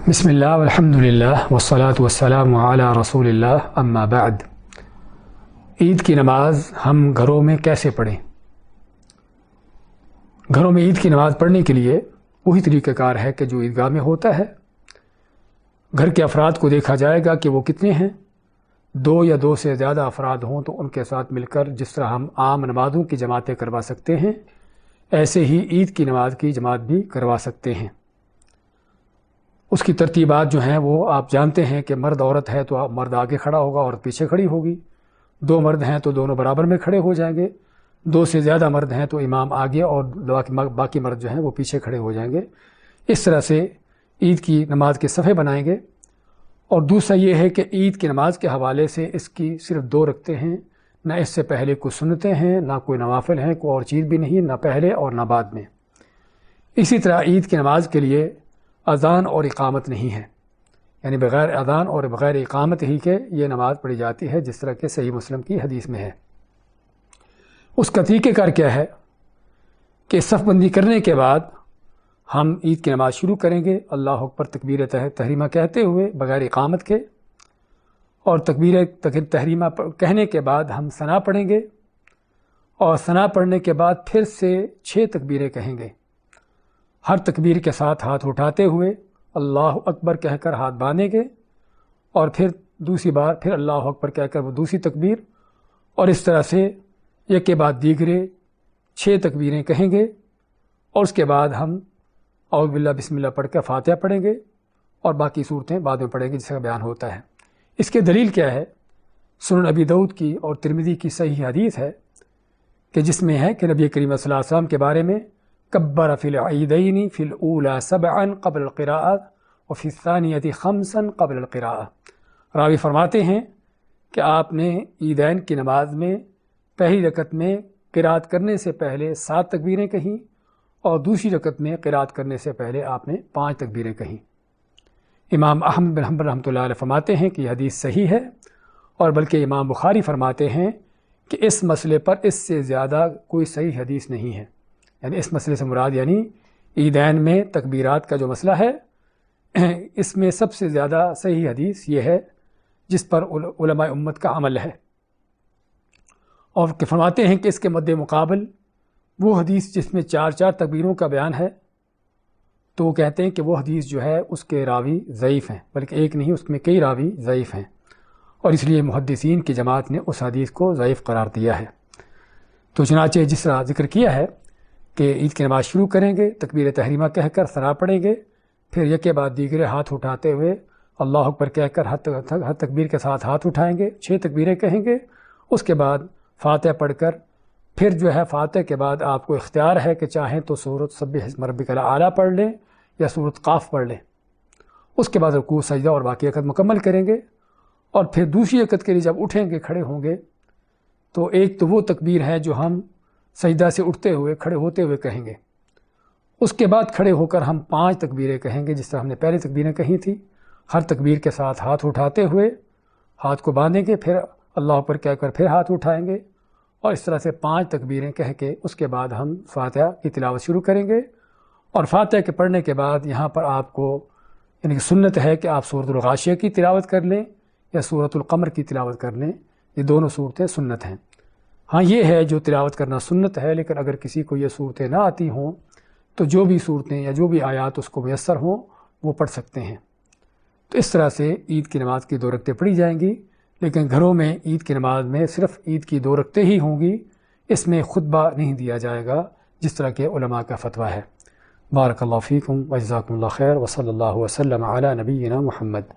بسم اللہ والحمد للہ والصلاة والسلام علی رسول اللہ اما بعد۔ عید کی نماز ہم گھروں میں کیسے پڑھیں؟ گھروں میں عید کی نماز پڑھنے کے لیے وہی طریقہ کار ہے کہ جو عیدگاہ میں ہوتا ہے۔ گھر کے افراد کو دیکھا جائے گا کہ وہ کتنے ہیں، دو یا دو سے زیادہ افراد ہوں تو ان کے ساتھ مل کر جس طرح ہم عام نمازوں کی جماعتیں کروا سکتے ہیں، ایسے ہی عید کی نماز کی جماعت بھی کروا سکتے ہیں۔ اس کی ترتیبات جو ہیں وہ آپ جانتے ہیں کہ مرد عورت ہے تو مرد آگے کھڑا ہوگا، عورت پیچھے کھڑی ہوگی، دو مرد ہیں تو دونوں برابر میں کھڑے ہو جائیں گے، دو سے زیادہ مرد ہیں تو امام آگے اور باقی مرد جو ہیں وہ پیچھے کھڑے ہو جائیں گے۔ اس طرح سے عید کی نماز کے صفحے بنائیں گے۔ اور دوسرا یہ ہے کہ عید کی نماز کے حوالے سے اس کی صرف دو رکعتیں ہیں، نہ اس سے پہلے کوئی سنتیں ہیں، نہ کوئی نوافل ہیں، کوئی اور چیز بھی نہیں، نہ پہلے اور نہ بعد میں۔ اسی طرح عید کی نماز کے لیے اذان اور اقامت نہیں ہے، یعنی بغیر اذان اور بغیر اقامت ہی کے یہ نماز پڑھی جاتی ہے، جس طرح کہ صحیح مسلم کی حدیث میں ہے۔ اس کا طریقہ کار کیا ہے کہ صف بندی کرنے کے بعد ہم عید کی نماز شروع کریں گے، اللہ اکبر تکبیر تحریمہ کہتے ہوئے بغیر اقامت کے، اور تکبیر تحریمہ کہنے کے بعد ہم ثنا پڑھیں گے، اور ثنا پڑھنے کے بعد پھر سے 6 تکبیریں کہیں گے، ہر تکبیر کے ساتھ ہاتھ اٹھاتے ہوئے اللہ اکبر کہہ کر ہاتھ باندھیں گے، اور پھر دوسری بار پھر اللہ اکبر کہہ کر وہ دوسری تکبیر، اور اس طرح سے ایک کے بعد دیگرے 6 تکبیریں کہیں گے، اور اس کے بعد ہم اعوذ باللہ بسم اللہ پڑھ کر فاتحہ پڑھیں گے، اور باقی صورتیں بعد میں پڑھیں گے جس کا بیان ہوتا ہے۔ اس کے دلیل کیا ہے؟ سنن ابی داؤد کی اور ترمذی کی صحیح حدیث ہے کہ جس میں ہے کہ نبی کریم صلی اللہ علیہ وسلم کے بارے میں کبر فی العیدین فی الاولی 7 قبل القراءۃ وفی الثانیۃ 5 قبل القراءۃ۔ راوی فرماتے ہیں کہ آپ نے عیدین کی نماز میں پہلی رکعت میں قرات کرنے سے پہلے 7 تکبیریں کہیں، اور دوسری رکعت میں قرات کرنے سے پہلے آپ نے 5 تکبیریں کہیں۔ امام احمد بن حنبل رحمۃ اللہ علیہ فرماتے ہیں کہ یہ حدیث صحیح ہے، اور بلکہ امام بخاری فرماتے ہیں کہ اس مسئلے پر اس سے زیادہ کوئی صحیح حدیث نہیں ہے، یعنی اس مسئلے سے مراد یعنی عیدین میں تکبیرات کا جو مسئلہ ہے، اس میں سب سے زیادہ صحیح حدیث یہ ہے جس پر علماء امت کا عمل ہے۔ اور کہ فرماتے ہیں کہ اس کے مد مقابل وہ حدیث جس میں 4 تکبیروں کا بیان ہے، تو وہ کہتے ہیں کہ وہ حدیث جو ہے اس کے راوی ضعیف ہیں، بلکہ ایک نہیں، اس میں کئی راوی ضعیف ہیں، اور اس لیے محدثین کی جماعت نے اس حدیث کو ضعیف قرار دیا ہے۔ تو چنانچہ جس طرح ذکر کیا ہے کہ عید کی نماز شروع کریں گے، تکبیر تحریمہ کہہ کر ثنا پڑھیں گے، پھر یک کے بعد دیگرے ہاتھ اٹھاتے ہوئے اللہ اکبر کہہ کر ہر تکبیر کے ساتھ ہاتھ اٹھائیں گے، 6 تکبیریں کہیں گے، اس کے بعد فاتحہ پڑھ کر پھر جو ہے فاتحہ کے بعد آپ کو اختیار ہے کہ چاہیں تو سورۃ سبح اسم ربک الاعلیٰ پڑھ لیں یا سورۃ قاف پڑھ لیں۔ اس کے بعد رکوع سجدہ اور باقی رکعت مکمل کریں گے، اور پھر دوسری رکعت کے لیے جب اٹھیں گے، کھڑے ہوں گے، تو ایک تو وہ تکبیر ہے جو ہم سجدہ سے اٹھتے ہوئے کھڑے ہوتے ہوئے کہیں گے، اس کے بعد کھڑے ہو کر ہم 5 تکبیریں کہیں گے جس طرح ہم نے پہلے تکبیریں کہی تھیں، ہر تکبیر کے ساتھ ہاتھ اٹھاتے ہوئے ہاتھ کو باندھیں گے، پھر اللہ اکبر کہہ کر پھر ہاتھ اٹھائیں گے، اور اس طرح سے 5 تکبیریں کہہ کے اس کے بعد ہم فاتحہ کی تلاوت شروع کریں گے۔ اور فاتحہ کے پڑھنے کے بعد یہاں پر آپ کو یعنی کہ سنت ہے کہ آپ سورۃ الغاشیہ کی تلاوت کر لیں یا سورۃ القمر کی تلاوت کر لیں، یہ دونوں صورتیں سنت ہیں۔ ہاں یہ ہے جو تلاوت کرنا سنت ہے، لیکن اگر کسی کو یہ صورتیں نہ آتی ہوں تو جو بھی صورتیں یا جو بھی آیات اس کو میسر ہوں وہ پڑھ سکتے ہیں۔ تو اس طرح سے عید کی نماز کی 2 رکعتیں پڑھی جائیں گی، لیکن گھروں میں عید کی نماز میں صرف عید کی 2 رکعتیں ہی ہوں گی، اس میں خطبہ نہیں دیا جائے گا جس طرح کے علماء کا فتویٰ ہے۔ بارک اللہ فیکم و جزاکم اللہ خیر، و صلی اللہ وسلم علی نبینا محمد۔